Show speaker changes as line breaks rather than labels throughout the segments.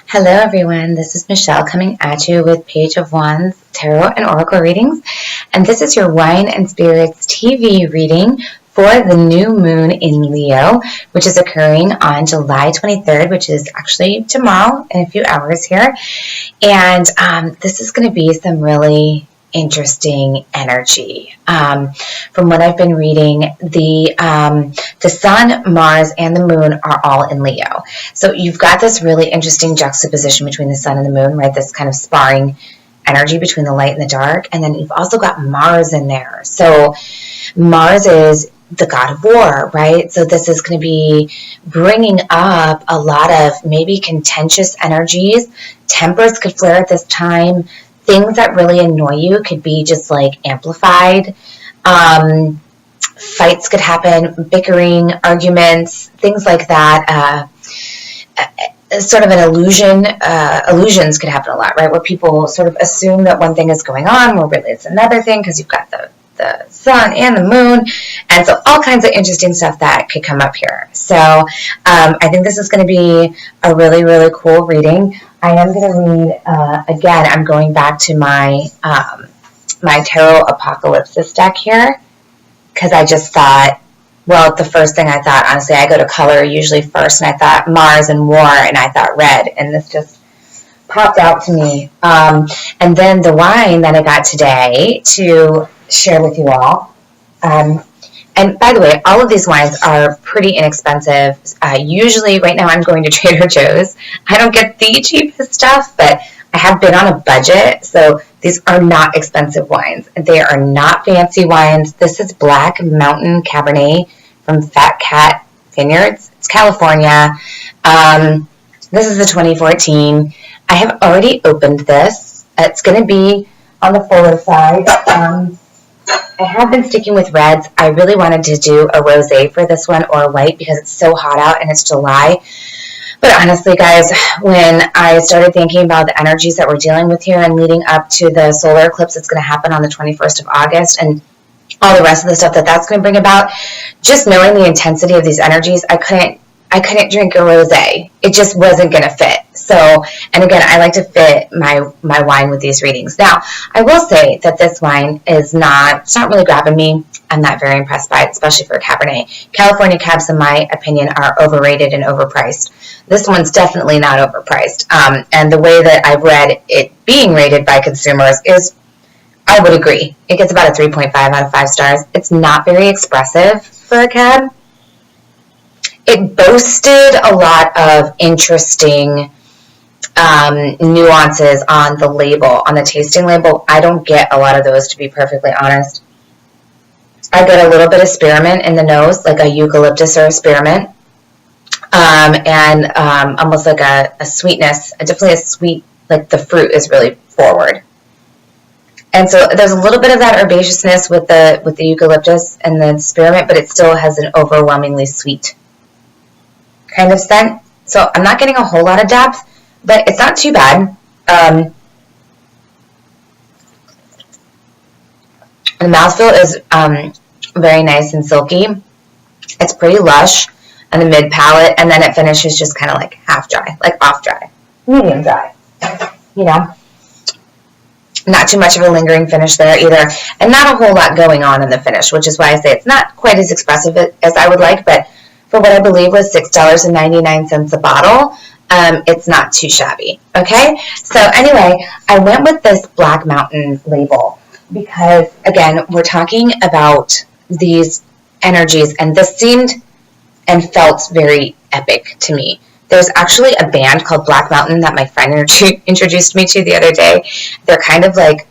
Hello everyone, this is Michelle coming at you with Page of Wands Tarot and Oracle readings, and this is your Wine and Spirits TV reading for the new moon in Leo, which is occurring on July 23rd, which is actually tomorrow in a few hours here, and this is going to be some really interesting energy. From what I've been reading, the sun, Mars, and the moon are all in Leo. So you've got this really interesting juxtaposition between the sun and the moon, right? This kind of sparring energy between the light and the dark. And then you've also got Mars in there. So Mars is the god of war, right? So this is going to be bringing up a lot of maybe contentious energies. Tempers could flare at this time. Things that really annoy you could be just like amplified. Fights could happen, bickering, arguments, things like that. Sort of an illusion. Illusions could happen a lot, right? Where people sort of assume that one thing is going on, where really it's another thing because you've got the sun and the moon. And so all kinds of interesting stuff that could come up here. So I think this is going to be a really, really cool reading. I am going to read, again, I'm going back to my my Tarot Apocalypsis deck here, because I just thought, well, the first thing I thought, honestly, I go to color usually first, and I thought Mars and war, and I thought red, and this just popped out to me. And then the wine that I got today to share with you all. And by the way, all of these wines are pretty inexpensive. Usually, right now, I'm going to Trader Joe's. I don't get the cheapest stuff, but I have been on a budget, so these are not expensive wines. They are not fancy wines. This is Black Mountain Cabernet from Fat Cat Vineyards. It's California. This is the 2014. I have already opened this. It's going to be on the fuller side. I have been sticking with reds. I really wanted to do a rosé for this one or a white because it's so hot out and it's July. But honestly, guys, when I started thinking about the energies that we're dealing with here and leading up to the solar eclipse that's going to happen on the 21st of August and all the rest of the stuff that's going to bring about, just knowing the intensity of these energies, I couldn't drink a rosé. It just wasn't going to fit. So, and again, I like to fit my wine with these readings. Now, I will say that this wine it's not really grabbing me. I'm not very impressed by it, especially for a Cabernet. California Cabs, in my opinion, are overrated and overpriced. This one's definitely not overpriced. And the way that I've read it being rated by consumers is, I would agree. It gets about a 3.5 out of 5 stars. It's not very expressive for a cab. It boasted a lot of interesting nuances on the label, on the tasting label. I don't get a lot of those, to be perfectly honest. I get a little bit of spearmint in the nose, like a eucalyptus or a spearmint, and almost like a sweetness, definitely a sweet, like the fruit is really forward. And so there's a little bit of that herbaceousness with the eucalyptus and the spearmint, but it still has an overwhelmingly sweet kind of scent. So I'm not getting a whole lot of depth, but it's not too bad. The mouthfeel is very nice and silky. It's pretty lush on the mid palate, and then it finishes just kind of like half dry, like off dry, medium dry. You know, not too much of a lingering finish there either, and not a whole lot going on in the finish, which is why I say it's not quite as expressive as I would like, but for what I believe was $6.99 a bottle, it's not too shabby. Okay, so anyway, I went with this Black Mountain label because, again, we're talking about these energies, and this seemed and felt very epic to me. There's actually a band called Black Mountain that my friend introduced me to the other day. They're kind of like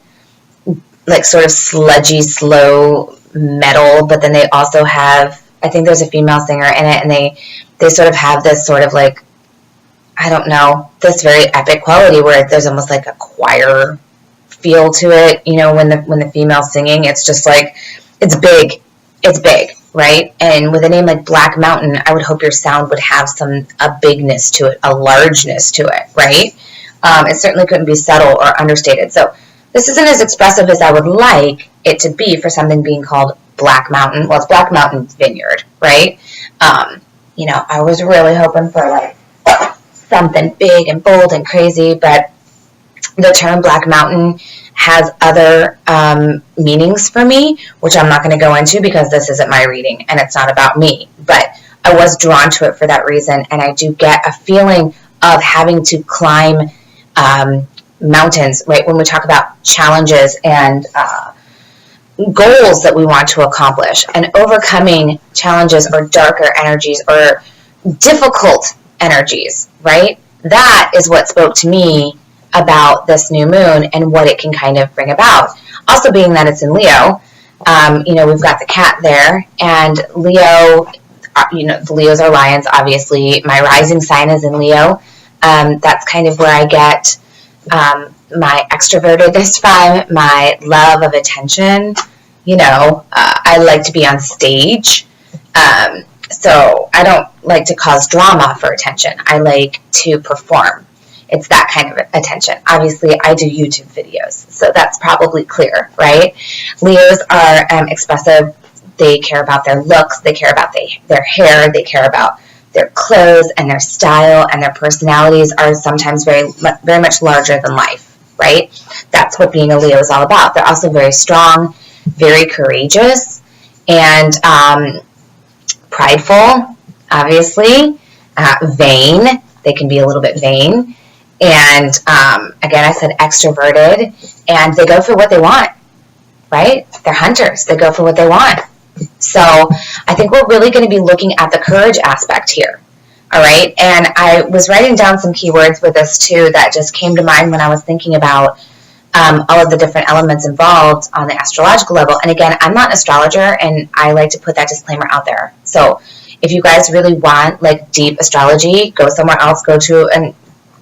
sort of sludgy, slow metal, but then they also have, I think there's a female singer in it, and they sort of have this sort of like, I don't know, this very epic quality where there's almost like a choir feel to it. You know, when the female's singing, it's just like, it's big, right? And with a name like Black Mountain, I would hope your sound would have a bigness to it, a largeness to it, right? It certainly couldn't be subtle or understated. So this isn't as expressive as I would like it to be for something being called Black Mountain. Well, it's Black Mountain Vineyard, right? You know, I was really hoping for like something big and bold and crazy, but the term Black Mountain has other meanings for me, which I'm not going to go into because this isn't my reading and it's not about me. But I was drawn to it for that reason, and I do get a feeling of having to climb mountains, right? When we talk about challenges and goals that we want to accomplish, and overcoming challenges or darker energies or difficult energies, right? That is what spoke to me about this new moon and what it can kind of bring about. Also, being that it's in Leo, we've got the cat there, and Leo, the Leos are lions, obviously. My rising sign is in Leo. That's kind of where I get my extrovertedness from, my love of attention. I like to be on stage. So I don't like to cause drama for attention. I like to perform. It's that kind of attention. Obviously, I do YouTube videos, so that's probably clear, right? Leos are expressive. They care about their looks. They care about their hair. They care about their clothes and their style, and their personalities are sometimes very, very much larger than life, right? That's what being a Leo is all about. They're also very strong, very courageous, and prideful, obviously, vain. They can be a little bit vain. And again, I said extroverted, and they go for what they want, right? They're hunters. They go for what they want. So I think we're really going to be looking at the courage aspect here. All right. And I was writing down some keywords with this too that just came to mind when I was thinking about all of the different elements involved on the astrological level. And again, I'm not an astrologer, and I like to put that disclaimer out there. So if you guys really want like deep astrology, go somewhere else, go to an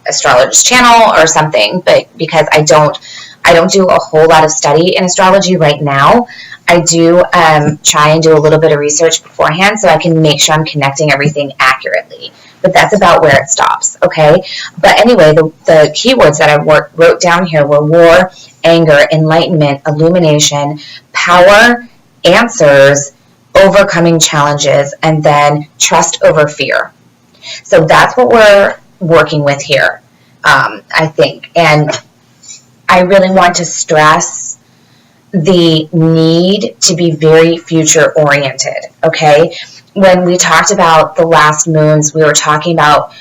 astrologist channel or something. But because I don't do a whole lot of study in astrology right now, I do try and do a little bit of research beforehand so I can make sure I'm connecting everything accurately. But that's about where it stops, okay? But anyway, the keywords that I wrote down here were war, anger, enlightenment, illumination, power, answers, overcoming challenges, and then trust over fear. So that's what we're working with here, I think. And I really want to stress the need to be very future oriented, okay? When we talked about the last moons, we were talking about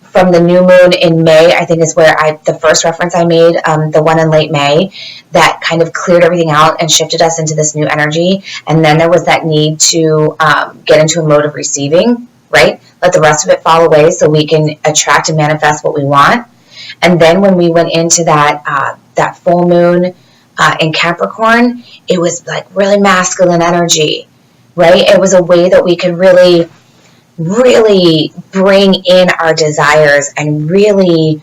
from the new moon in May, I think is where the first reference I made, the one in late May, that kind of cleared everything out and shifted us into this new energy. And then there was that need to get into a mode of receiving, right? Let the rest of it fall away so we can attract and manifest what we want. And then when we went into that full moon in Capricorn, it was like really masculine energy, right? It was a way that we could really, really bring in our desires and really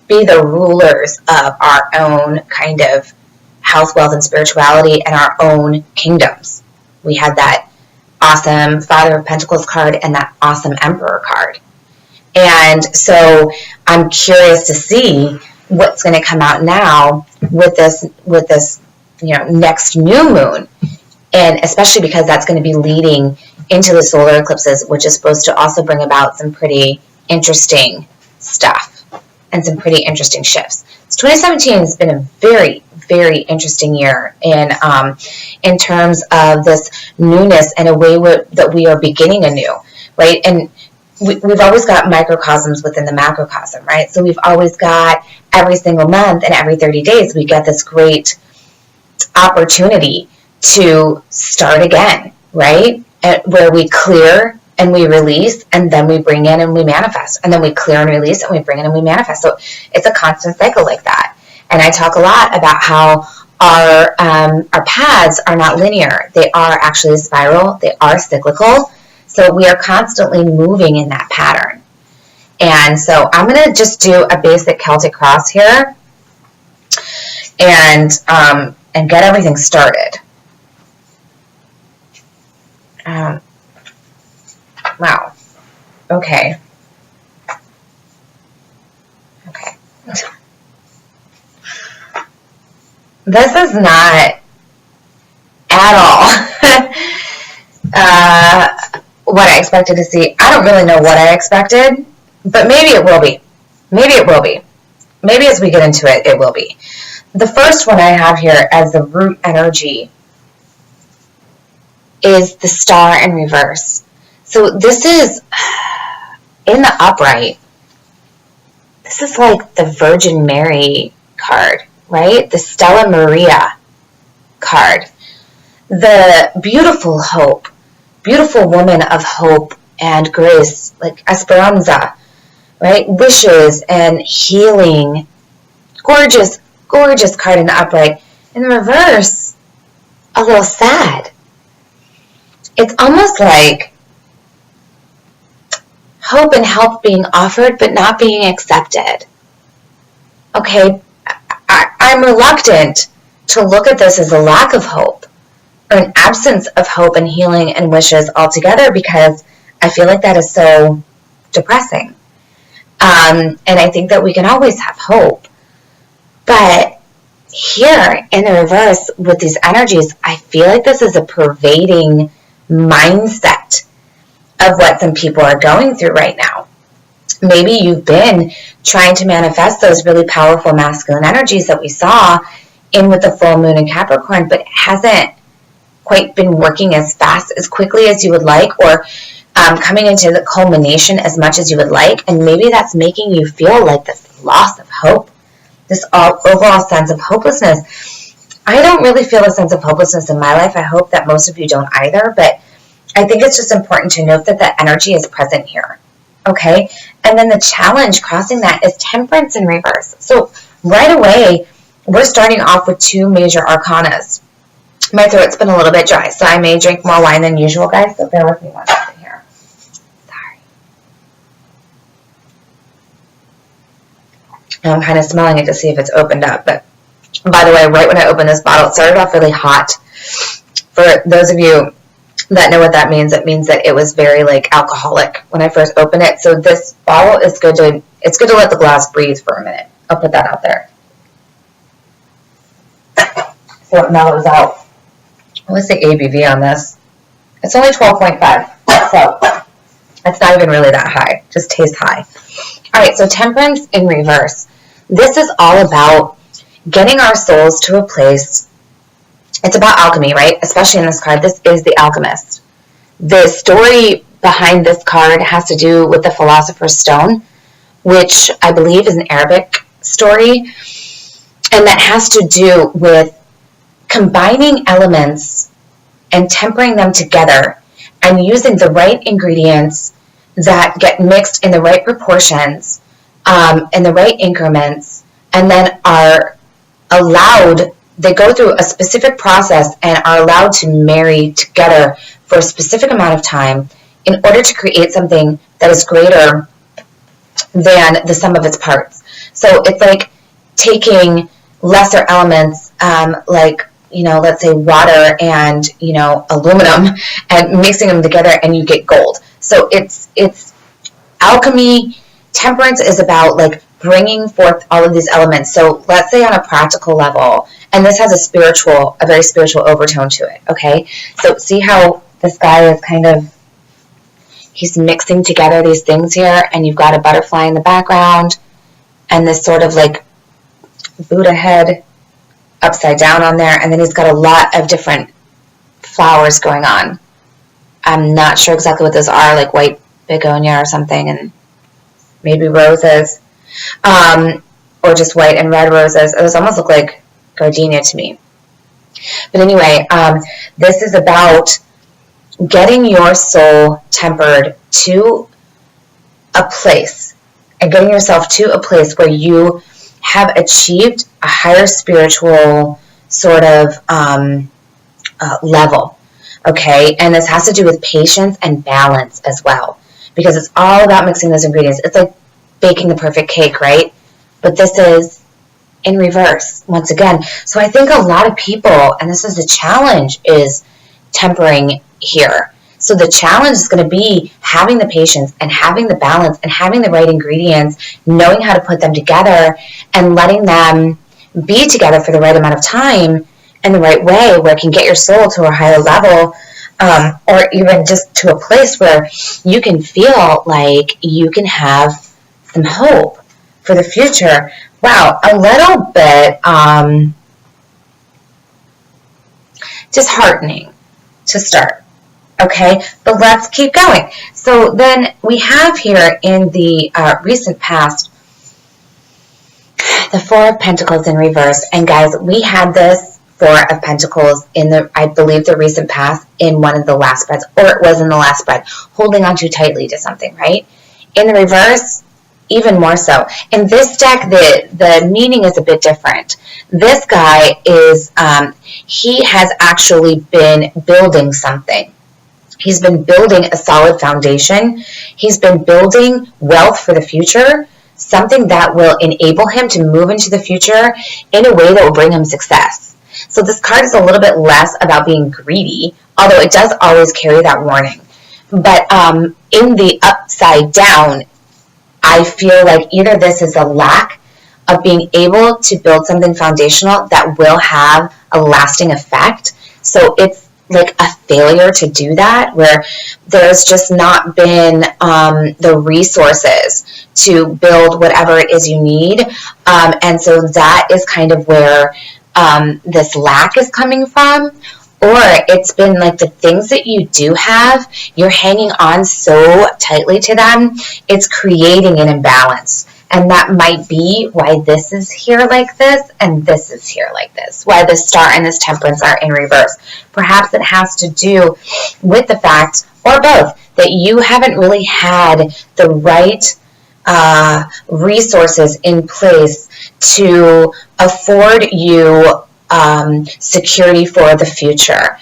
be the rulers of our own kind of health, wealth, and spirituality and our own kingdoms. We had that awesome Father of Pentacles card and that awesome Emperor card. And so I'm curious to see what's going to come out now with this, next new moon. And especially because that's going to be leading into the solar eclipses, which is supposed to also bring about some pretty interesting stuff and some pretty interesting shifts. So 2017 has been a very, very interesting year in terms of this newness and a way that we are beginning anew, right? And we've always got microcosms within the macrocosm, right? So we've always got every single month and every 30 days, we get this great opportunity to start again, right? Where we clear and we release, and then we bring in and we manifest, and then we clear and release and we bring in and we manifest. So it's a constant cycle like that. And I talk a lot about how our paths are not linear. They are actually a spiral. They are cyclical. So we are constantly moving in that pattern. And so I'm going to just do a basic Celtic cross here and get everything started. Wow. Okay. This is not at all what I expected to see. I don't really know what I expected. but maybe it will be. Maybe it will be. Maybe as we get into it, it will be. The first one I have here as the root energy is the star in reverse. So this is in the upright. This is like the Virgin Mary card, right? The Stella Maria card. The beautiful hope, beautiful woman of hope and grace, like Esperanza, right? Wishes and healing. Gorgeous, gorgeous card in the upright. In the reverse, a little sad. It's almost like hope and help being offered but not being accepted. Okay, I'm reluctant to look at this as a lack of hope or an absence of hope and healing and wishes altogether, because I feel like that is so depressing. And I think that we can always have hope. But here in the reverse with these energies, I feel like this is a pervading mindset of what some people are going through right now. Maybe you've been trying to manifest those really powerful masculine energies that we saw in with the full moon in Capricorn, but it hasn't quite been working as fast, as quickly as you would like, or coming into the culmination as much as you would like. And maybe that's making you feel like this loss of hope, this overall sense of hopelessness. I don't really feel a sense of hopelessness in my life. I hope that most of you don't either, but I think it's just important to note that the energy is present here, okay? And then the challenge crossing that is temperance in reverse. So right away, we're starting off with two major arcanas. My throat's been a little bit dry, so I may drink more wine than usual, guys, so bear with me one second here. Sorry. I'm kind of smelling it to see if it's opened up, but by the way, right when I opened this bottle, it started off really hot. For those of you that know what that means, it means that it was very like alcoholic when I first opened it. So this bottle is good to let the glass breathe for a minute. I'll put that out there. So it mellows out. What's the ABV on this? It's only 12.5. So it's not even really that high. Just tastes high. All right, so temperance in reverse. This is all about getting our souls to a place. It's about alchemy, right? Especially in this card. This is the alchemist. The story behind this card has to do with the Philosopher's Stone, which I believe is an Arabic story. And that has to do with combining elements and tempering them together and using the right ingredients that get mixed in the right proportions, in the right increments, and then are allowed, they go through a specific process and are allowed to marry together for a specific amount of time in order to create something that is greater than the sum of its parts. So it's like taking lesser elements, like, let's say water and, aluminum, and mixing them together and you get gold. So it's alchemy. Temperance is about like bringing forth all of these elements. So let's say on a practical level, and this has a very spiritual overtone to it, okay? So see how this guy is he's mixing together these things here, and you've got a butterfly in the background, and this sort of like Buddha head upside down on there, and then he's got a lot of different flowers going on. I'm not sure exactly what those are, like white begonia or something, and maybe roses, or just white and red roses. Those almost look like gardenia to me. But anyway, this is about getting your soul tempered to a place, and getting yourself to a place where you have achieved a higher spiritual sort of level, okay? And this has to do with patience and balance as well, because it's all about mixing those ingredients. It's like baking the perfect cake, right? But this is in reverse, once again. So I think a lot of people, and this is the challenge, is tempering here. So the challenge is going to be having the patience and having the balance and having the right ingredients, knowing how to put them together and letting them be together for the right amount of time in the right way, where it can get your soul to a higher level, or even just to a place where you can feel like you can have some hope for the future. Wow, a little bit disheartening to start. Okay, but let's keep going. So then we have here in the recent past the Four of Pentacles in reverse. And guys, we had this Four of Pentacles in the, I believe, the recent past in one of the last spreads, or it was in the last spread, holding on too tightly to something, right? In the reverse, even more so. In this deck, the meaning is a bit different. This guy is, he has actually been building something. He's been building a solid foundation. He's been building wealth for the future, something that will enable him to move into the future in a way that will bring him success. So this card is a little bit less about being greedy, although it does always carry that warning. But in the upside down, I feel like either this is a lack of being able to build something foundational that will have a lasting effect. So it's like a failure to do that, where there's just not been the resources to build whatever it is you need. And so that is kind of where this lack is coming from. Or it's been like the things that you do have, you're hanging on so tightly to them, it's creating an imbalance. And that might be why this is here like this and this is here like this, why the Star and this Temperance are in reverse. Perhaps it has to do with the fact, or both, that you haven't really had the right resources in place to afford you security for the future,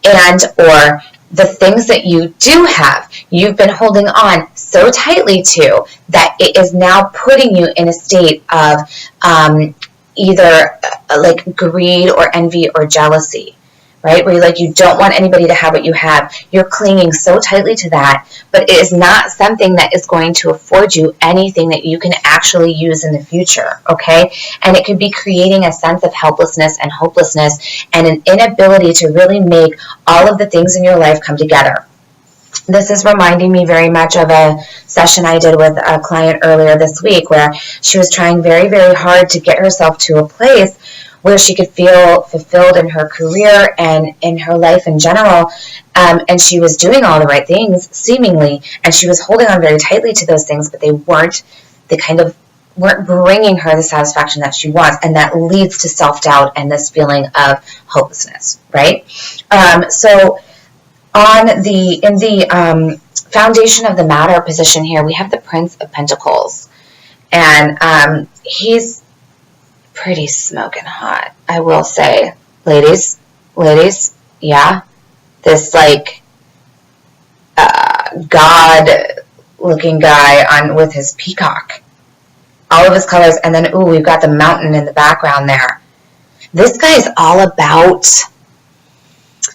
and or the things that you do have, you've been holding on so tightly to that it is now putting you in a state of either like greed or envy or jealousy, right? Where you don't want anybody to have what you have. You're clinging so tightly to that, but it is not something that is going to afford you anything that you can actually use in the future, okay? And it could be creating a sense of helplessness and hopelessness and an inability to really make all of the things in your life come together. This is reminding me very much of a session I did with a client earlier this week, where she was trying very, very hard to get herself to a place where she could feel fulfilled in her career and in her life in general. And she was doing all the right things, seemingly, and she was holding on very tightly to those things, but they weren't bringing her the satisfaction that she wants, and that leads to self-doubt and this feeling of hopelessness, right? So in the foundation of the matter position here, we have the Prince of Pentacles, and he's pretty smoking hot, I will say. Ladies, yeah, this like god looking guy with his peacock, all of his colors, and then ooh, we've got the mountain in the background there. This guy is all about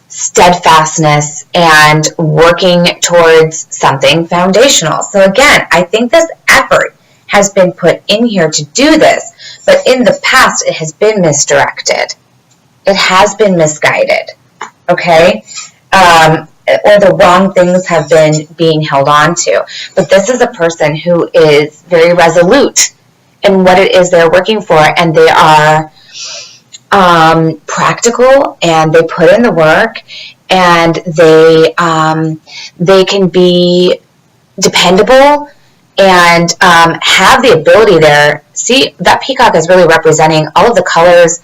steadfastness and working towards something foundational. So again, I think this effort has been put in here to do this, but in the past it has been misdirected. It has been misguided, okay? Or the wrong things have been being held on to. But this is a person who is very resolute in what it is they're working for, and they are practical, and they put in the work, and they can be dependable and have the ability there. See, that peacock is really representing all of the colors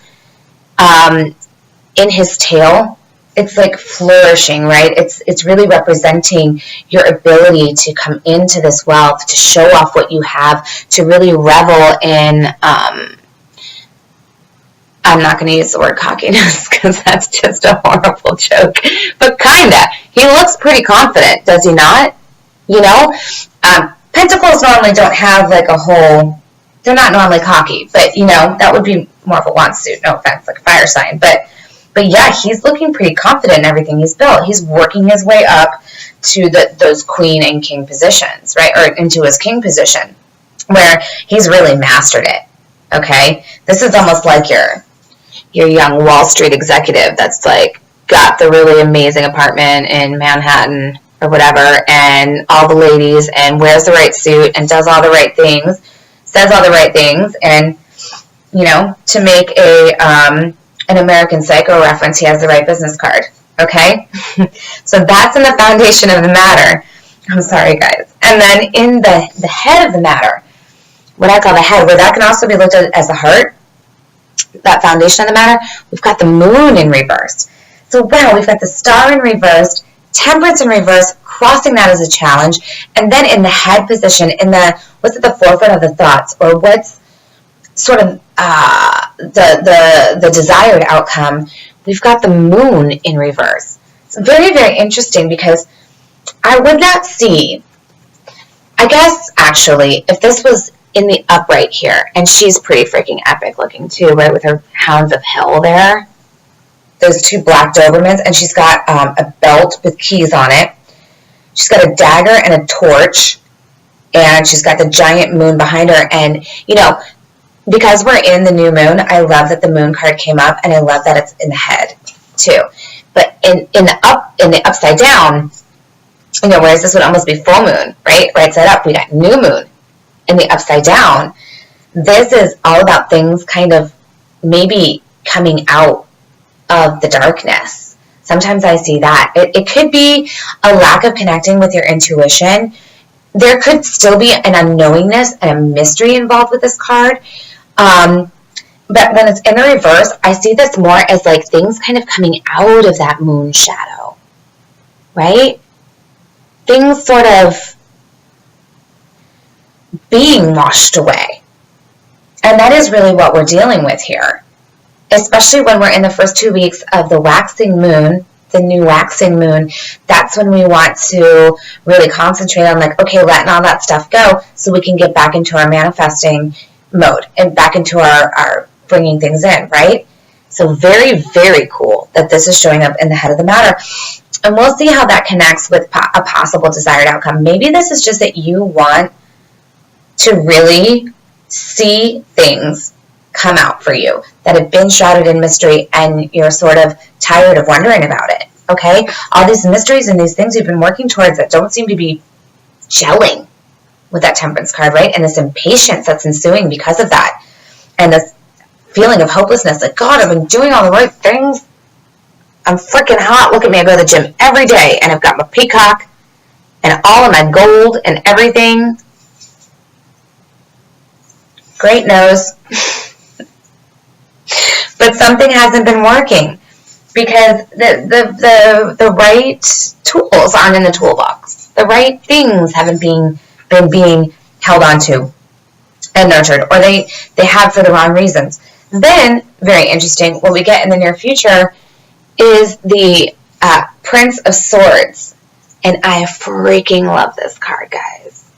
in his tail. It's like flourishing, right? It's really representing your ability to come into this wealth, to show off what you have, to really revel in, I'm not going to use the word cockiness because that's just a horrible joke, but kinda. He looks pretty confident, does he not? You know? Pentacles normally don't have like a whole, they're not normally cocky, but you know, that would be more of a want suit, no offense, like a fire sign. But yeah, he's looking pretty confident in everything he's built. He's working his way up to those queen and king positions, right? Or into his king position, where he's really mastered it, okay? This is almost like your young Wall Street executive that's like got the really amazing apartment in Manhattan, or whatever, and all the ladies, and wears the right suit, and does all the right things, says all the right things, and, you know, to make an American Psycho reference, he has the right business card, okay? So that's in the foundation of the matter. I'm sorry, guys. And then in the head of the matter, what I call the head, where that can also be looked at as the heart, that foundation of the matter, we've got the moon in reverse. So wow, we've got the star in reverse, temperance in reverse, crossing that as a challenge, and then in the head position, in the, what's at the forefront of the thoughts, or what's sort of the desired outcome, we've got the moon in reverse. It's very, very interesting, because I would not see, I guess actually, if this was in the upright here, and she's pretty freaking epic looking too, right, with her hounds of hell there, those two black Dobermans, and she's got a belt with keys on it. She's got a dagger and a torch, and she's got the giant moon behind her. And, you know, because we're in the new moon, I love that the moon card came up, and I love that it's in the head too. But in the upside down, you know, whereas this would almost be full moon, right? Right side up, we got new moon. In the upside down, this is all about things kind of maybe coming out of the darkness. Sometimes I see that. It could be a lack of connecting with your intuition. There could still be an unknowingness and a mystery involved with this card. But when it's in the reverse, I see this more as like things kind of coming out of that moon shadow, right? Things sort of being washed away. And that is really what we're dealing with here, especially when we're in the first 2 weeks of the waxing moon, the new waxing moon. That's when we want to really concentrate on, like, okay, letting all that stuff go so we can get back into our manifesting mode and back into our bringing things in, right? So very, very cool that this is showing up in the head of the matter. And we'll see how that connects with a possible desired outcome. Maybe this is just that you want to really see things come out for you that have been shrouded in mystery, and you're sort of tired of wondering about it, okay? All these mysteries and these things you've been working towards that don't seem to be gelling with that temperance card, right? And this impatience that's ensuing because of that, and this feeling of hopelessness, like, God, I've been doing all the right things. I'm freaking hot. Look at me. I go to the gym every day, and I've got my peacock and all of my gold and everything. Great nose. But something hasn't been working because the right tools aren't in the toolbox. The right things haven't been being held onto and nurtured, or they have for the wrong reasons. Then, very interesting, what we get in the near future is the Prince of Swords. And I freaking love this card, guys.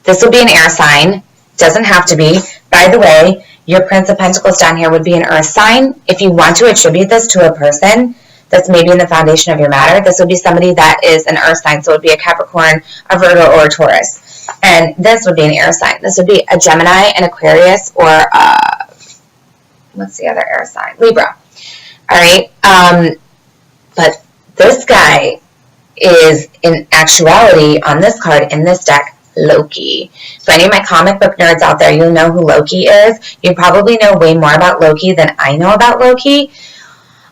This will be an air sign. Doesn't have to be. By the way, your Prince of Pentacles down here would be an earth sign. If you want to attribute this to a person that's maybe in the foundation of your matter, this would be somebody that is an earth sign. So it would be a Capricorn, a Virgo, or a Taurus. And this would be an air sign. This would be a Gemini, an Aquarius, or what's the other air sign? Libra. All right. But this guy is, in actuality, on this card, in this deck, Loki. So any of my comic book nerds out there, you'll know who Loki is. You probably know way more about Loki than I know about Loki.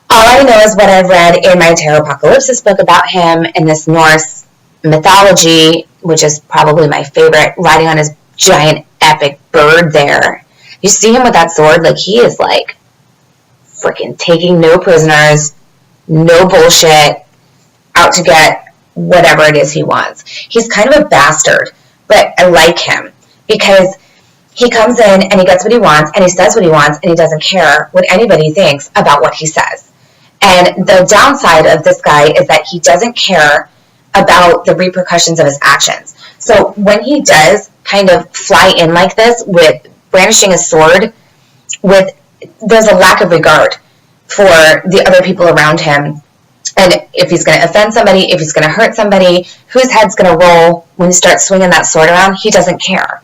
All I know is what I've read in my Tarot Apocalypse book about him in this Norse mythology, which is probably my favorite, riding on his giant epic bird there. You see him with that sword, like he is like freaking taking no prisoners, no bullshit, out to get whatever it is he wants. He's kind of a bastard, but I like him because he comes in and he gets what he wants and he says what he wants and he doesn't care what anybody thinks about what he says. And the downside of this guy is that he doesn't care about the repercussions of his actions. So when he does kind of fly in like this with brandishing a sword, there's a lack of regard for the other people around him. And if he's going to offend somebody, if he's going to hurt somebody, whose head's going to roll when he starts swinging that sword around, he doesn't care.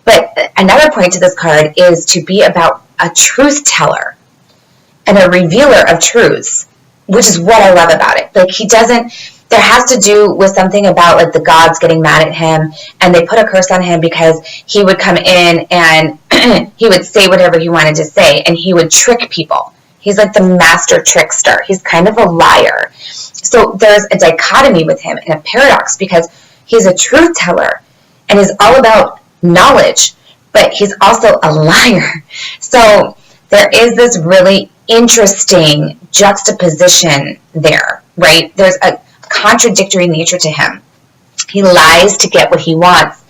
But another point to this card is to be about a truth teller and a revealer of truths, which is what I love about it. Like, he doesn't, there has to do with something about like the gods getting mad at him, and they put a curse on him because he would come in and he would say whatever he wanted to say, and he would trick people. He's like the master trickster. He's kind of a liar. So there's a dichotomy with him and a paradox, because he's a truth teller and he's all about knowledge, but he's also a liar. So there is this really interesting juxtaposition there, right? There's a contradictory nature to him. He lies to get what he wants,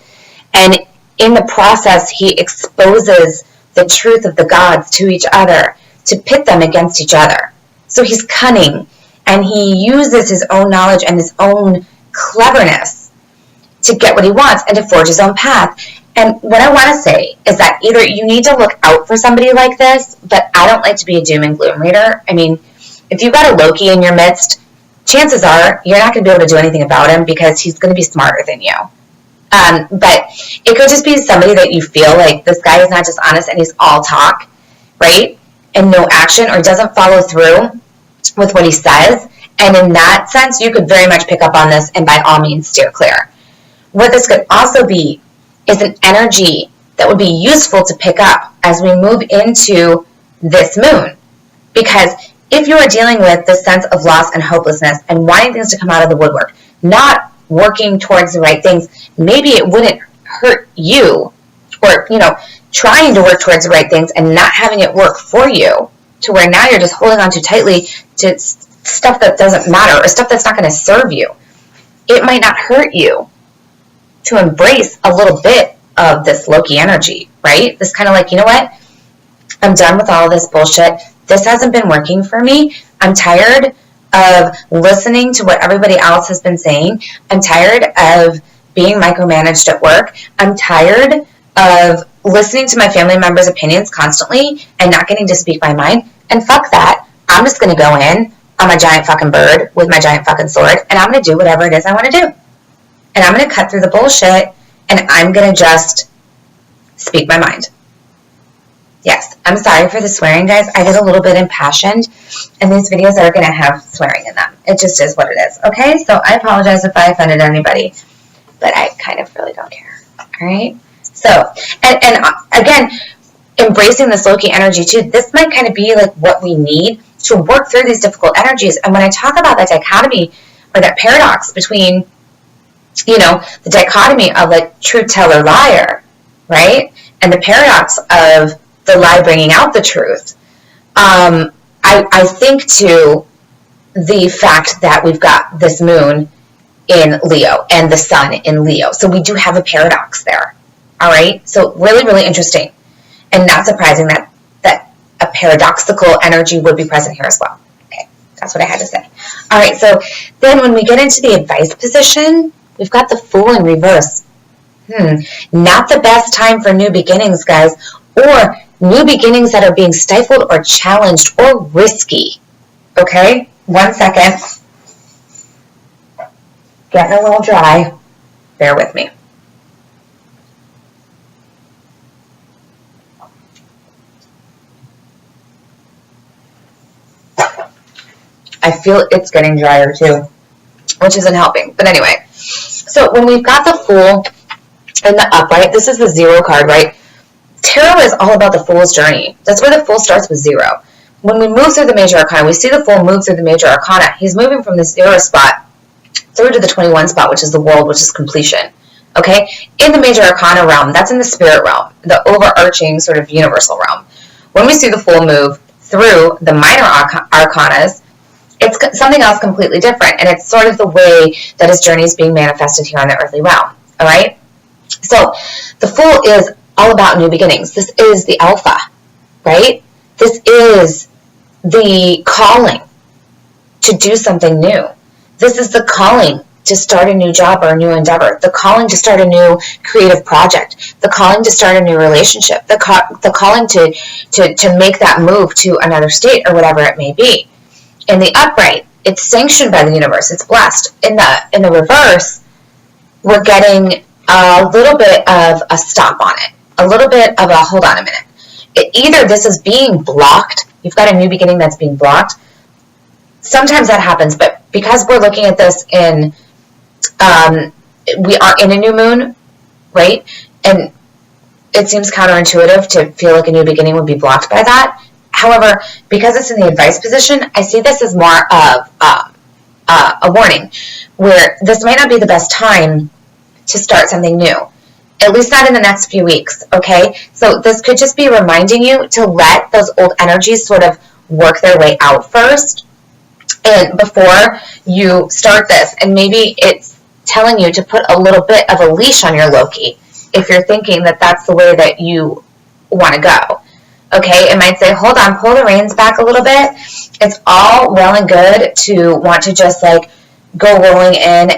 and in the process he exposes the truth of the gods to each other, to pit them against each other. So he's cunning, and he uses his own knowledge and his own cleverness to get what he wants and to forge his own path. And what I want to say is that either you need to look out for somebody like this, but I don't like to be a doom and gloom reader. I mean, if you've got a Loki in your midst, chances are you're not going to be able to do anything about him, because he's going to be smarter than you. But it could just be somebody that you feel like this guy is not just honest and he's all talk, right? And no action, or doesn't follow through with what he says. And in that sense, you could very much pick up on this and by all means steer clear. What this could also be is an energy that would be useful to pick up as we move into this moon. Because if you are dealing with this sense of loss and hopelessness and wanting things to come out of the woodwork, not working towards the right things, maybe it wouldn't hurt you, or, trying to work towards the right things and not having it work for you, to where now you're just holding on too tightly to stuff that doesn't matter, or stuff that's not going to serve you. It might not hurt you to embrace a little bit of this Loki energy, right? This kind of like, you know what? I'm done with all of this bullshit. This hasn't been working for me. I'm tired of listening to what everybody else has been saying. I'm tired of being micromanaged at work. I'm tired of listening to my family members' opinions constantly and not getting to speak my mind. And fuck that. I'm just going to go in on my giant fucking bird with my giant fucking sword, and I'm going to do whatever it is I want to do. And I'm going to cut through the bullshit, and I'm going to just speak my mind. Yes, I'm sorry for the swearing, guys. I get a little bit impassioned, and these videos are going to have swearing in them. It just is what it is, okay? So I apologize if I offended anybody, but I kind of really don't care, all right? So, and again, embracing this Loki energy too, this might kind of be like what we need to work through these difficult energies. And when I talk about that dichotomy, or that paradox between, the dichotomy of like truth teller liar, right? And the paradox of the lie bringing out the truth. I think to the fact that we've got this moon in Leo and the sun in Leo. So we do have a paradox there. All right. So really, really interesting, and not surprising that a paradoxical energy would be present here as well. Okay. That's what I had to say. All right. So then when we get into the advice position, we've got the Fool in reverse. Not the best time for new beginnings, guys, or new beginnings that are being stifled or challenged or risky. Okay? 1 second. Getting a little dry. Bear with me. I feel it's getting drier too, which isn't helping. But anyway, so when we've got the Fool in the upright, this is the 0 card, right? Tarot is all about the Fool's journey. That's where the Fool starts with 0. When we move through the major arcana, we see the Fool move through the major arcana. He's moving from the 0 spot through to the 21 spot, which is the world, which is completion. Okay? In the major arcana realm, that's in the spirit realm, the overarching sort of universal realm. When we see the Fool move through the minor arcanas, it's something else completely different, and it's sort of the way that his journey is being manifested here on the earthly realm. All right? So the Fool is all about new beginnings. This is the alpha, right? This is the calling to do something new. This is the calling to start a new job or a new endeavor, the calling to start a new creative project, the calling to start a new relationship, the calling to make that move to another state or whatever it may be. In the upright, it's sanctioned by the universe. It's blessed. In the reverse, we're getting a little bit of a stop on it, a little bit of a hold on a minute. Either this is being blocked. You've got a new beginning that's being blocked. Sometimes that happens, but because we're looking at this in, we are in a new moon, right? And it seems counterintuitive to feel like a new beginning would be blocked by that. However, because it's in the advice position, I see this as more of a warning, where this might not be the best time to start something new, at least not in the next few weeks, okay? So this could just be reminding you to let those old energies sort of work their way out first, and before you start this. And maybe it's telling you to put a little bit of a leash on your Loki if you're thinking that that's the way that you want to go. Okay, it might say, hold on, pull the reins back a little bit. It's all well and good to want to just like go rolling in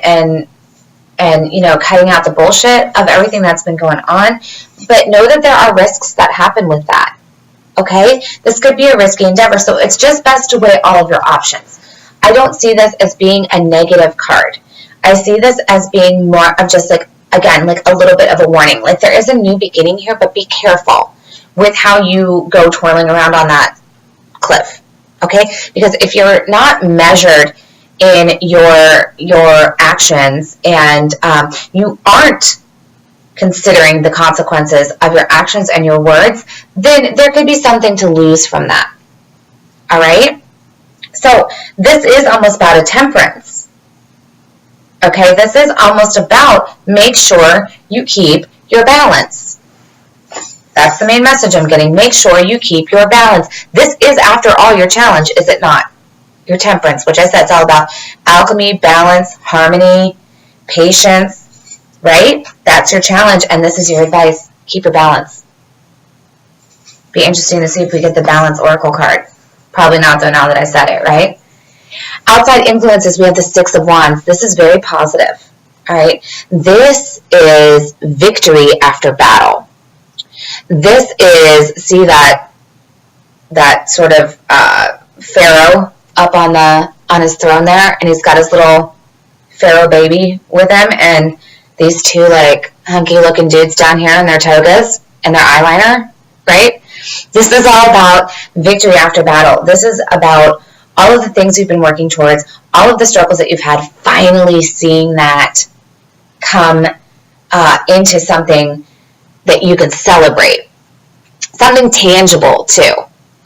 and you know, cutting out the bullshit of everything that's been going on. But know that there are risks that happen with that. Okay, this could be a risky endeavor, so it's just best to weigh all of your options. I don't see this as being a negative card. I see this as being more of just like, again, like a little bit of a warning. Like there is a new beginning here, but be careful with how you go twirling around on that cliff, okay? Because if you're not measured in your actions and you aren't considering the consequences of your actions and your words, then there could be something to lose from that, all right? So this is almost about a temperance, okay? This is almost about make sure you keep your balance. That's the main message I'm getting. Make sure you keep your balance. This is, after all, your challenge, is it not? Your temperance, which I said it's all about alchemy, balance, harmony, patience, right? That's your challenge, and this is your advice. Keep your balance. Be interesting to see if we get the balance oracle card. Probably not, though, now that I said it, right? Outside influences, we have the Six of Wands. This is very positive, all right? This is victory after battle. This is, see that sort of pharaoh up on his throne there, and he's got his little pharaoh baby with him, and these two like hunky looking dudes down here in their togas and their eyeliner, right? This is all about victory after battle. This is about all of the things you've been working towards, all of the struggles that you've had, finally seeing that come into something that you can celebrate. Something tangible too,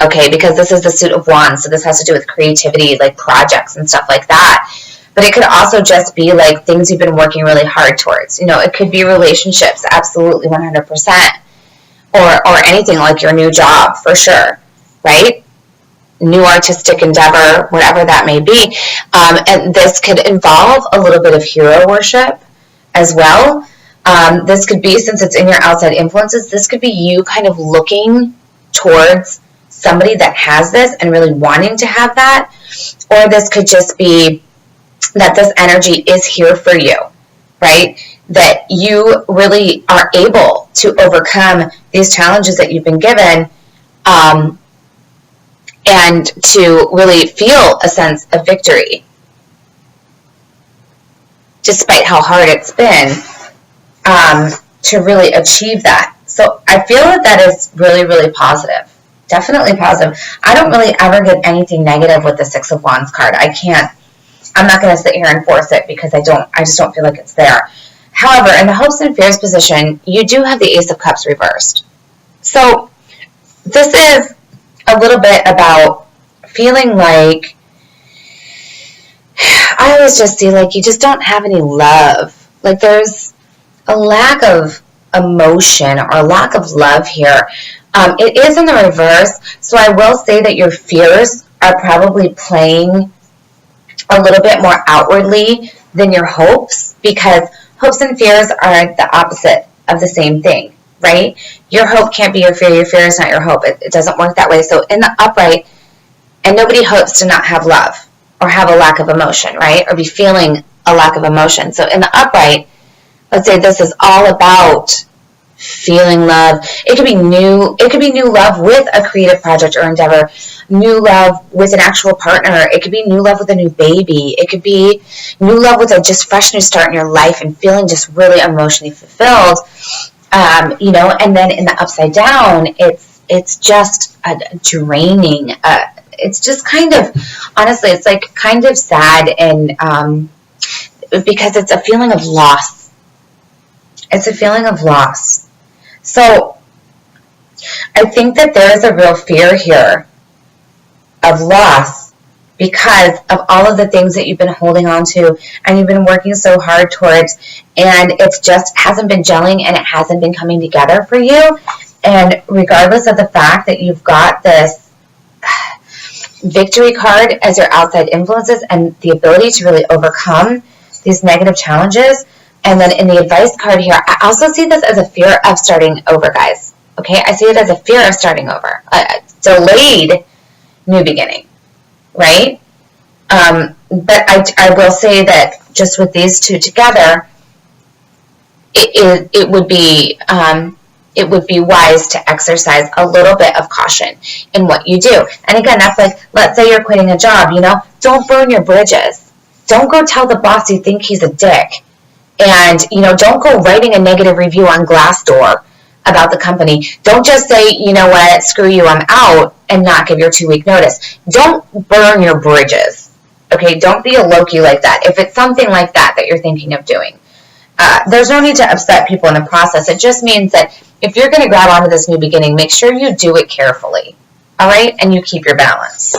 okay? Because this is the Suit of Wands, so this has to do with creativity, like projects and stuff like that. But it could also just be like things you've been working really hard towards. You know, it could be relationships, absolutely 100%. Or anything like your new job, for sure, right? New artistic endeavor, whatever that may be. And this could involve a little bit of hero worship as well. This could be, since it's in your outside influences, this could be you kind of looking towards somebody that has this and really wanting to have that. Or this could just be that this energy is here for you, right? That you really are able to overcome these challenges that you've been given, and to really feel a sense of victory, despite how hard it's been, to really achieve that. So I feel that is really, really positive. Definitely positive. I don't really ever get anything negative with the Six of Wands card. I'm not going to sit here and force it because I just don't feel like it's there. However, in the hopes and fears position, you do have the Ace of Cups reversed. So this is a little bit about feeling like, I always just see like you just don't have any love. Like there's a lack of emotion or a lack of love here. It is in the reverse, so I will say that your fears are probably playing a little bit more outwardly than your hopes, because hopes and fears are the opposite of the same thing, right? Your hope can't be your fear is not your hope. It doesn't work that way. So in the upright, and nobody hopes to not have love or have a lack of emotion, right? Or be feeling a lack of emotion. So in the upright, let's say this is all about feeling love. It could be new love with a creative project or endeavor, new love with an actual partner. It could be new love with a new baby. It could be new love with a just fresh new start in your life and feeling just really emotionally fulfilled. You know, and then in the upside down, it's just a draining, it's just kind of, honestly, it's like kind of sad, and because it's a feeling of loss. It's a feeling of loss. So I think that there is a real fear here of loss because of all of the things that you've been holding on to and you've been working so hard towards, and it's just hasn't been gelling and it hasn't been coming together for you. And regardless of the fact that you've got this victory card as your outside influences and the ability to really overcome these negative challenges, and then in the advice card here, I also see this as a fear of starting over, guys. Okay, I see it as a fear of starting over, a delayed new beginning, right? But I will say that just with these two together, it would be wise to exercise a little bit of caution in what you do. And again, that's like, let's say you're quitting a job, don't burn your bridges. Don't go tell the boss you think he's a dick. And, don't go writing a negative review on Glassdoor about the company. Don't just say, you know what, screw you, I'm out, and not give your 2-week notice. Don't burn your bridges. Okay, don't be a Loki like that. If it's something like that you're thinking of doing, there's no need to upset people in the process. It just means that if you're going to grab onto this new beginning, make sure you do it carefully, all right, and you keep your balance.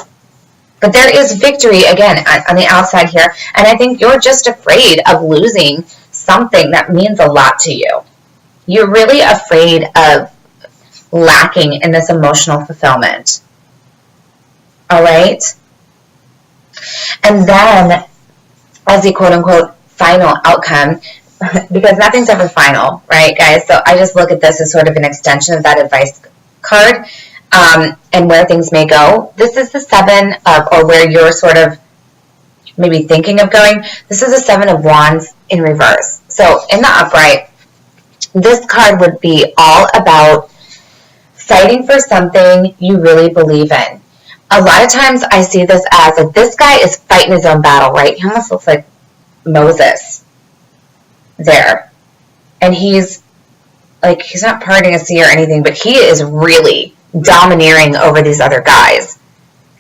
But there is victory, again, on the outside here, and I think you're just afraid of losing something that means a lot to you. You're really afraid of lacking in this emotional fulfillment, all right? And then, as the quote-unquote final outcome, because nothing's ever final, right, guys? So I just look at this as sort of an extension of that advice card, and where things may go. This is the 7 of, or where you're sort of maybe thinking of going. This is the 7 of Wands in reverse. So in the upright, this card would be all about fighting for something you really believe in. A lot of times I see this as like, this guy is fighting his own battle, right? He almost looks like Moses there. And he's not parting a sea or anything, but he is really domineering over these other guys.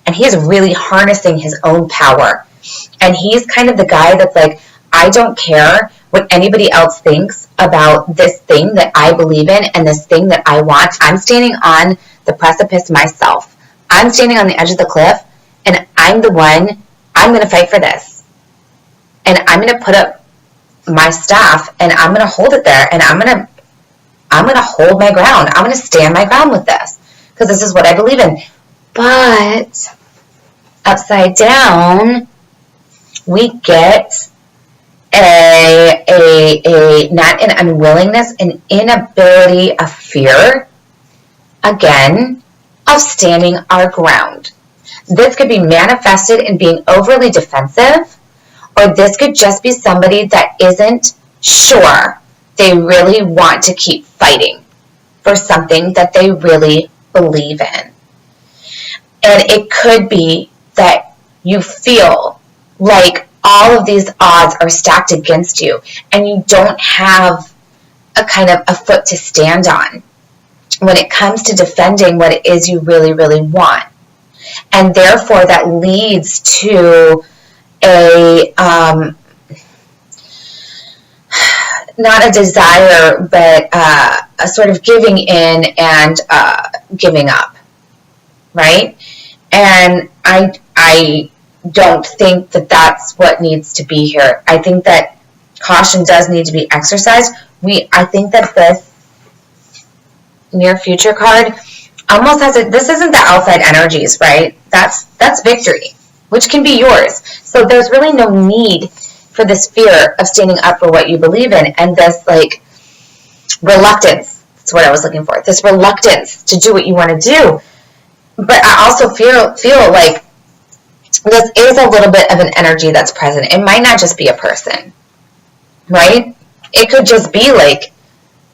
And he is really harnessing his own power. And he's kind of the guy that's like, I don't care what anybody else thinks about this thing that I believe in and this thing that I want. I'm standing on the precipice myself. I'm standing on the edge of the cliff, and I'm the one, I'm going to fight for this. And I'm going to put up my staff, and I'm going to hold it there, and I'm going to hold my ground. I'm going to stand my ground with this, because this is what I believe in. But upside down, we get not an unwillingness, an inability, a fear, again, of standing our ground. This could be manifested in being overly defensive, or this could just be somebody that isn't sure they really want to keep fighting for something that they really believe in. And it could be that you feel like all of these odds are stacked against you and you don't have a kind of a foot to stand on when it comes to defending what it is you really, really want. And therefore that leads to a, not a desire, but a sort of giving in and giving up, right? And I don't think that that's what needs to be here. I think that caution does need to be exercised. I think that this near future card almost has this isn't the outside energies, right? That's victory, which can be yours. So there's really no need for this fear of standing up for what you believe in, and this like reluctance. That's what I was looking for. This reluctance to do what you want to do. But I also feel like this is a little bit of an energy that's present. It might not just be a person, right? It could just be like,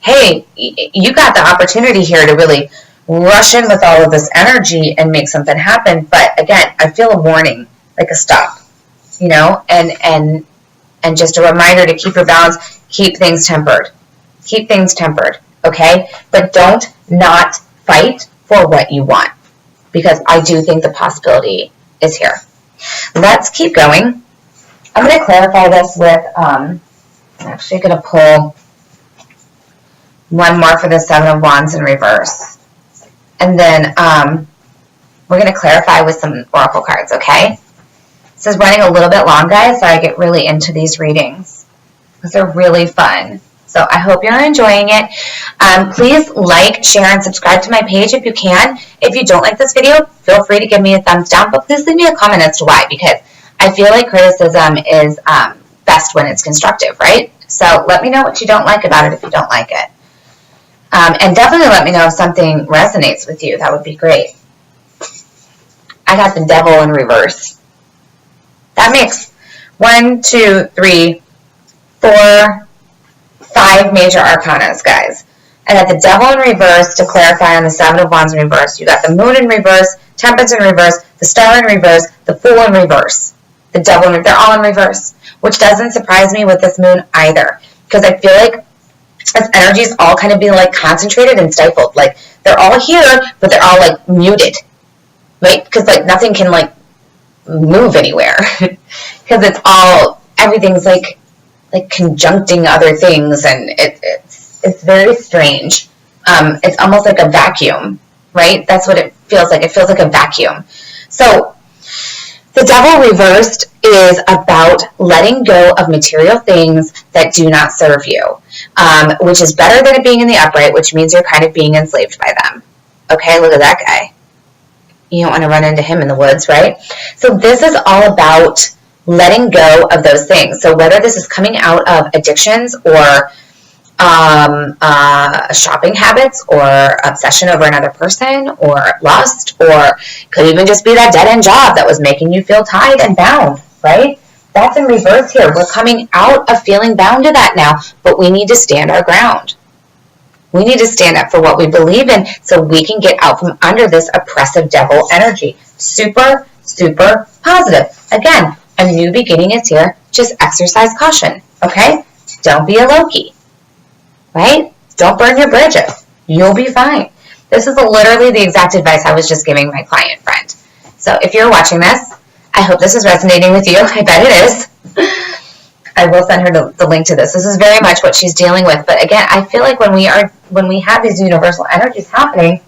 hey, you got the opportunity here to really rush in with all of this energy and make something happen. But again, I feel a warning, like a stop, and just a reminder to keep your balance, keep things tempered, okay? But don't not fight for what you want. because I do think the possibility is here. Let's keep going. I'm going to clarify this with, I'm actually going to pull one more for the Seven of Wands in reverse. And then we're going to clarify with some oracle cards, okay? This is running a little bit long, guys, so I get really into these readings because they're really fun. So I hope you're enjoying it. Please like, share, and subscribe to my page if you can. If you don't like this video, feel free to give me a thumbs down, but please leave me a comment as to why, because I feel like criticism is best when it's constructive, right? So let me know what you don't like about it if you don't like it. And definitely let me know if something resonates with you. That would be great. I got the Devil in reverse. That makes 1, 2, 3, 4, 5 major arcanas, guys. I got the Devil in reverse to clarify on the Seven of Wands in reverse. You got the Moon in reverse, Temperance in reverse, the Star in reverse, the Fool in reverse, the Devil in reverse. They're all in reverse, which doesn't surprise me with this moon either, because I feel like this energy is all kind of being like concentrated and stifled. Like they're all here, but they're all like muted, right? Because like nothing can like move anywhere because it's all, everything's like conjuncting other things, and it's very strange. It's almost like a vacuum, right? That's what it feels like. It feels like a vacuum. So the Devil reversed is about letting go of material things that do not serve you, which is better than it being in the upright, which means you're kind of being enslaved by them. Okay, look at that guy. You don't want to run into him in the woods, right? So this is all about letting go of those things. So whether this is coming out of addictions or shopping habits or obsession over another person or lust, or could even just be that dead-end job that was making you feel tied and bound, right? That's in reverse here. We're coming out of feeling bound to that now, but we need to stand our ground. We need to stand up for what we believe in so we can get out from under this oppressive devil energy. Super, super positive. Again, a new beginning is here. Just exercise caution, okay? Don't be a Loki, right? Don't burn your bridges. You'll be fine. This is literally the exact advice I was just giving my client friend. So if you're watching this, I hope this is resonating with you. I bet it is. I will send her the link to this. This is very much what she's dealing with. But again, I feel like when we have these universal energies happening,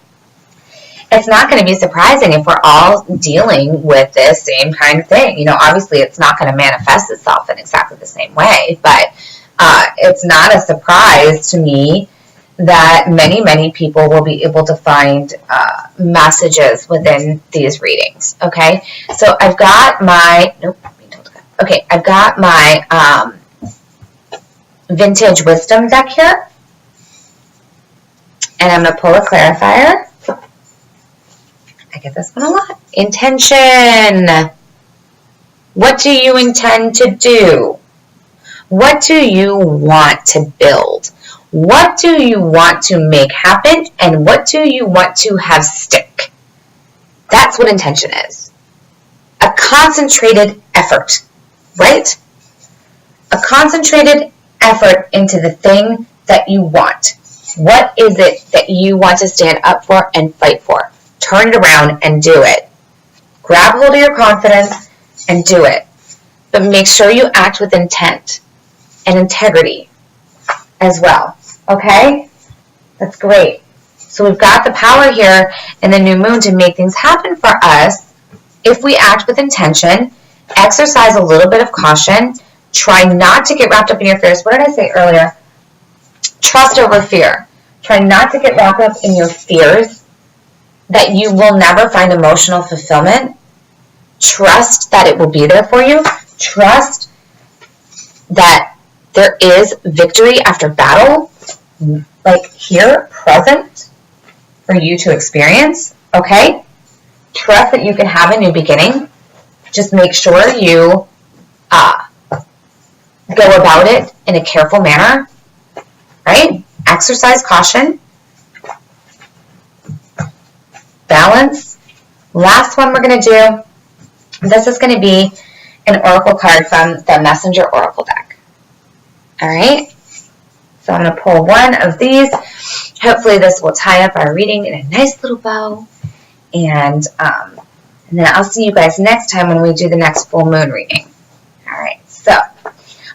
it's not going to be surprising if we're all dealing with this same kind of thing. You know, obviously it's not going to manifest itself in exactly the same way, but it's not a surprise to me that many, many people will be able to find messages within these readings. Okay, so I've got my, I've got my vintage wisdom deck here, and I'm going to pull a clarifier. I get this one a lot. Intention. What do you intend to do? What do you want to build? What do you want to make happen? And what do you want to have stick? That's what intention is. A concentrated effort, right? A concentrated effort into the thing that you want. What is it that you want to stand up for and fight for? Turn it around and do it. Grab hold of your confidence and do it. But make sure you act with intent and integrity as well. Okay? That's great. So we've got the power here in the new moon to make things happen for us if we act with intention, exercise a little bit of caution, try not to get wrapped up in your fears. What did I say earlier? Trust over fear. Try not to get wrapped up in your fears that you will never find emotional fulfillment. Trust that it will be there for you. Trust that there is victory after battle, like here, present, for you to experience, okay? Trust that you can have a new beginning. Just make sure you go about it in a careful manner, right? Exercise caution. Balance. Last one we're going to do, this is going to be an oracle card from the Messenger Oracle deck. All right? So I'm going to pull one of these. Hopefully this will tie up our reading in a nice little bow. And then I'll see you guys next time when we do the next full moon reading. All right. So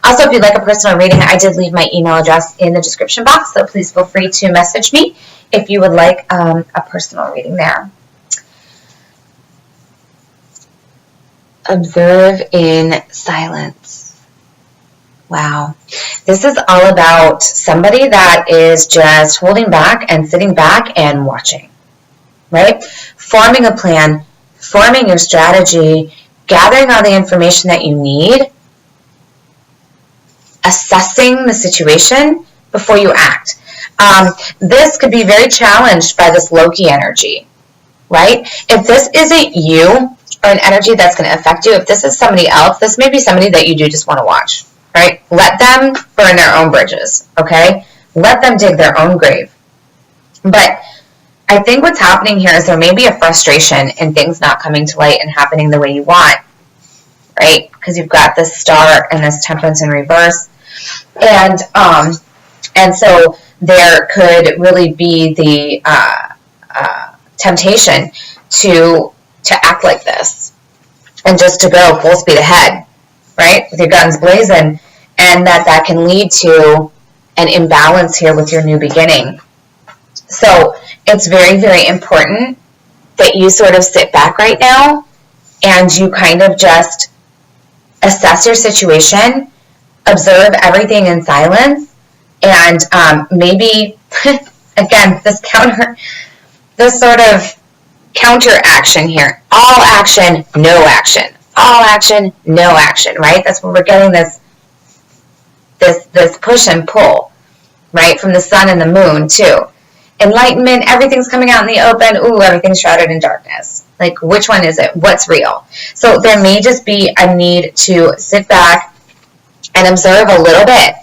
also, if you'd like a personal reading, I did leave my email address in the description box, so please feel free to message me if you would like a personal reading there. Observe in silence. Wow. This is all about somebody that is just holding back and sitting back and watching, right? Forming a plan, forming your strategy, gathering all the information that you need, assessing the situation before you act. This could be very challenged by this Loki energy, right? If this isn't you or an energy that's going to affect you, if this is somebody else, this may be somebody that you do just want to watch, right? Let them burn their own bridges, okay? Let them dig their own grave. But I think what's happening here is there may be a frustration in things not coming to light and happening the way you want, right? Because you've got this Star and this Temperance in reverse. And so there could really be the temptation to act like this and just to go full speed ahead, right, with your guns blazing, and that can lead to an imbalance here with your new beginning. So it's very, very important that you sort of sit back right now and you kind of just assess your situation, observe everything in silence, and maybe, again, this sort of counter action here. All action, no action. All action, no action, right? That's where we're getting this push and pull, right, from the sun and the moon, too. Enlightenment, everything's coming out in the open. Ooh, everything's shrouded in darkness. Like, which one is it? What's real? So there may just be a need to sit back and observe a little bit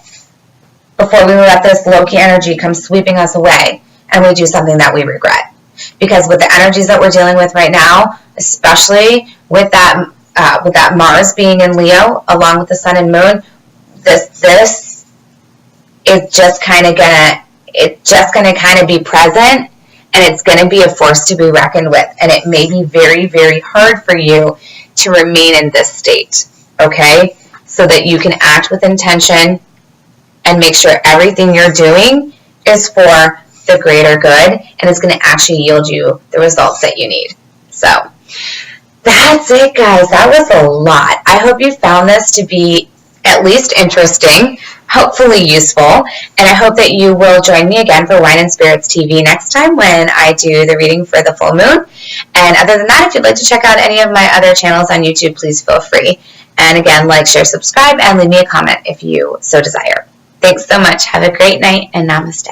before we let this Loki energy come sweeping us away and we do something that we regret. Because with the energies that we're dealing with right now, especially with that Mars being in Leo along with the sun and moon, this is just kind of gonna be present, and it's going to be a force to be reckoned with. And it may be very, very hard for you to remain in this state, okay? So that you can act with intention and make sure everything you're doing is for the greater good and is going to actually yield you the results that you need. So that's it, guys. That was a lot. I hope you found this to be at least interesting, hopefully useful, and I hope that you will join me again for Wine and Spirits TV next time when I do the reading for the full moon. And other than that, if you'd like to check out any of my other channels on YouTube, please feel free. And again, like, share, subscribe, and leave me a comment if you so desire. Thanks so much. Have a great night, and namaste.